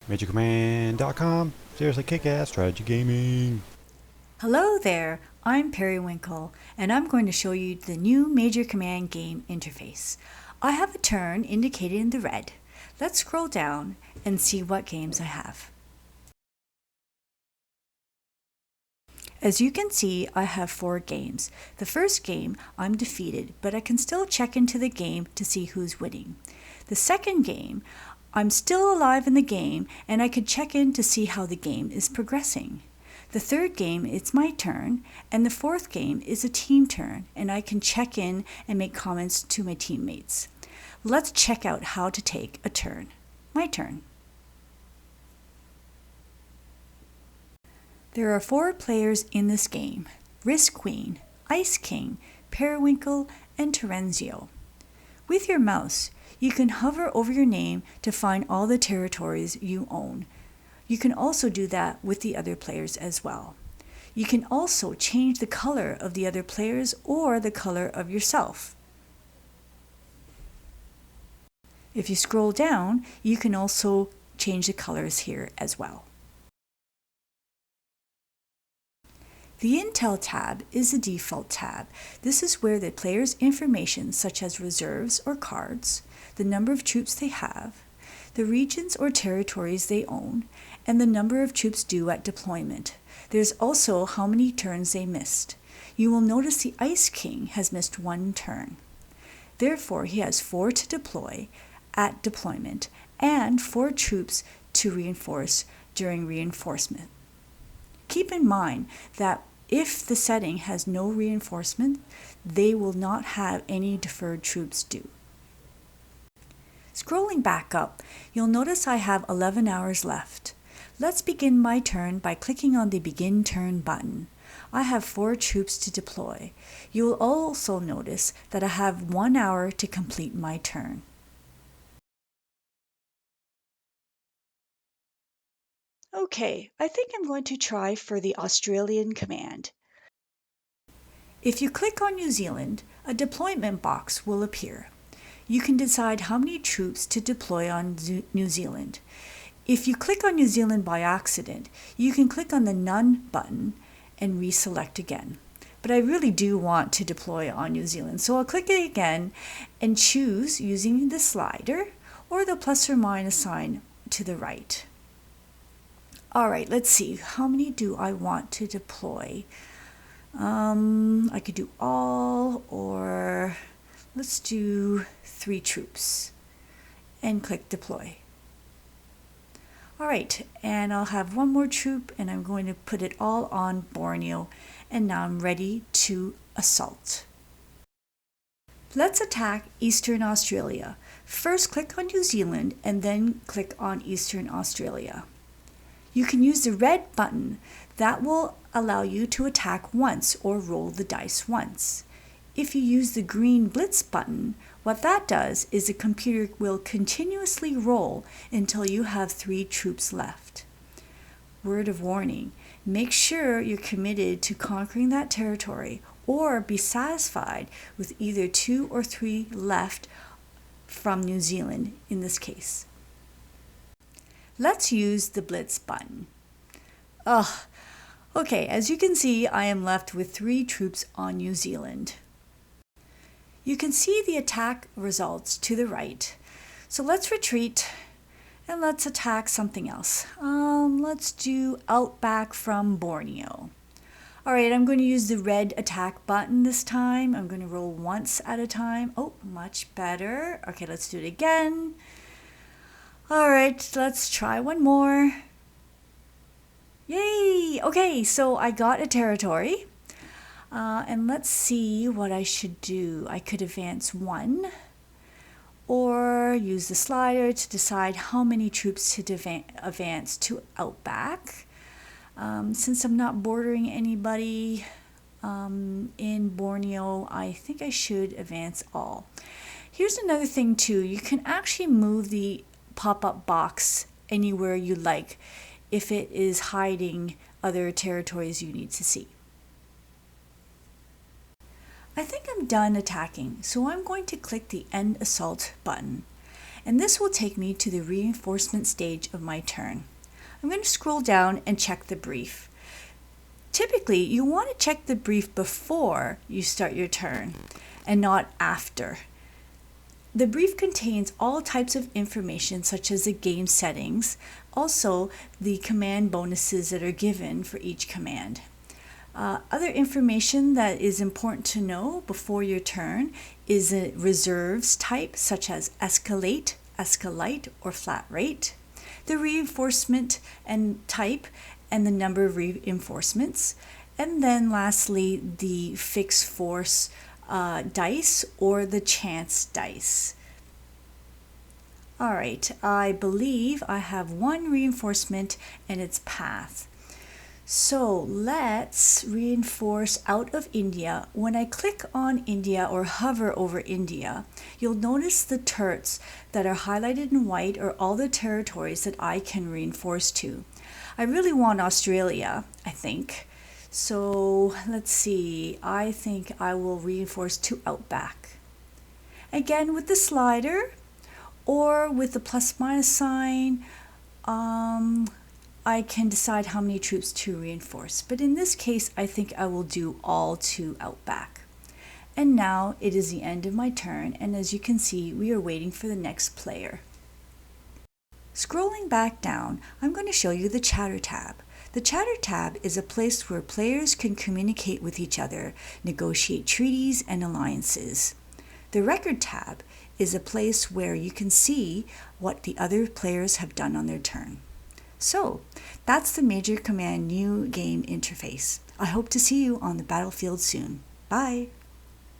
MajorCommand.com. Seriously kick-ass strategy gaming. Hello there, I'm Periwinkle, and I'm going to show you the new MajorCommand game interface. I have a turn indicated in the red. Let's scroll down and see what games I have. As you can see, I have 4 games. The first game, I'm defeated, but I can still check into the game to see who's winning. The second game, I'm still alive in the game, and I could check in to see how the game is progressing. The third game, it's my turn, and the fourth game is a team turn, and I can check in and make comments to my teammates. Let's check out how to take a turn. My turn. There are 4 players in this game: Risk Queen, Ice King, Periwinkle, and Terenzio. With your mouse, you can hover over your name to find all the territories you own. You can also do that with the other players as well. You can also change the color of the other players or the color of yourself. If you scroll down, you can also change the colors here as well. The Intel tab is the default tab. This is where the player's information, such as reserves or cards, the number of troops they have, the regions or territories they own, and the number of troops due at deployment. There's also how many turns they missed. You will notice the Ice King has missed 1 turn. Therefore, he has 4 to deploy at deployment and 4 troops to reinforce during reinforcement. Keep in mind that if the setting has no reinforcement, they will not have any deferred troops due. Scrolling back up, you'll notice I have 11 hours left. Let's begin my turn by clicking on the Begin Turn button. I have 4 troops to deploy. You will also notice that I have 1 hour to complete my turn. Okay, I think I'm going to try for the Australian command. If you click on New Zealand, a deployment box will appear. You can decide how many troops to deploy on New Zealand. If you click on New Zealand by accident, you can click on the None button and reselect again. But I really do want to deploy on New Zealand, so I'll click it again and choose using the slider or the plus or minus sign to the right. All right, let's see. How many do I want to deploy? I could do all, or let's do 3 troops and click deploy. All right, and I'll have 1 more troop, and I'm going to put it all on Borneo, and now I'm ready to assault. Let's attack Eastern Australia. First click on New Zealand and then click on Eastern Australia. You can use the red button. That will allow you to attack once or roll the dice once. If you use the green Blitz button, what that does is the computer will continuously roll until you have 3 troops left. Word of warning, make sure you're committed to conquering that territory or be satisfied with either 2 or 3 left from New Zealand in this case. Let's use the Blitz button. Okay, as you can see, I am left with 3 troops on New Zealand. You can see the attack results to the right. So let's retreat and let's attack something else. Let's do Outback from Borneo. All right, I'm going to use the red attack button this time. I'm going to roll once at a time. Oh, much better. Okay, let's do it again. All right, let's try 1 more. Yay! Okay, so I got a territory. And let's see what I should do. I could advance 1 or use the slider to decide how many troops to advance to Outback. Since I'm not bordering anybody in Borneo, I think I should advance all. Here's another thing too. You can actually move the pop-up box anywhere you like if it is hiding other territories you need to see. I think I'm done attacking, so I'm going to click the End Assault button. and this will take me to the reinforcement stage of my turn. I'm going to scroll down and check the brief. Typically, you want to check the brief before you start your turn and not after. The brief contains all types of information such as the game settings, also the command bonuses that are given for each command. Other information that is important to know before your turn is a reserves type such as escalate, escalite, or flat rate, the reinforcement and type and the number of reinforcements, and then lastly the fixed force dice or the chance dice. Alright, I believe I have one reinforcement and its path. So let's reinforce out of India. When I click on India or hover over India, you'll notice the turrets that are highlighted in white are all the territories that I can reinforce to. I really want Australia, I think. So let's see, I think I will reinforce to Outback. Again with the slider or with the plus minus sign, I can decide how many troops to reinforce. But in this case, I think I will do all to Outback. And now it is the end of my turn, and as you can see, we are waiting for the next player. Scrolling back down, I'm going to show you the Chatter tab. The Chatter tab is a place where players can communicate with each other, negotiate treaties and alliances. The Record tab is a place where you can see what the other players have done on their turn. So, that's the MajorCommand new game interface. I hope to see you on the battlefield soon. Bye!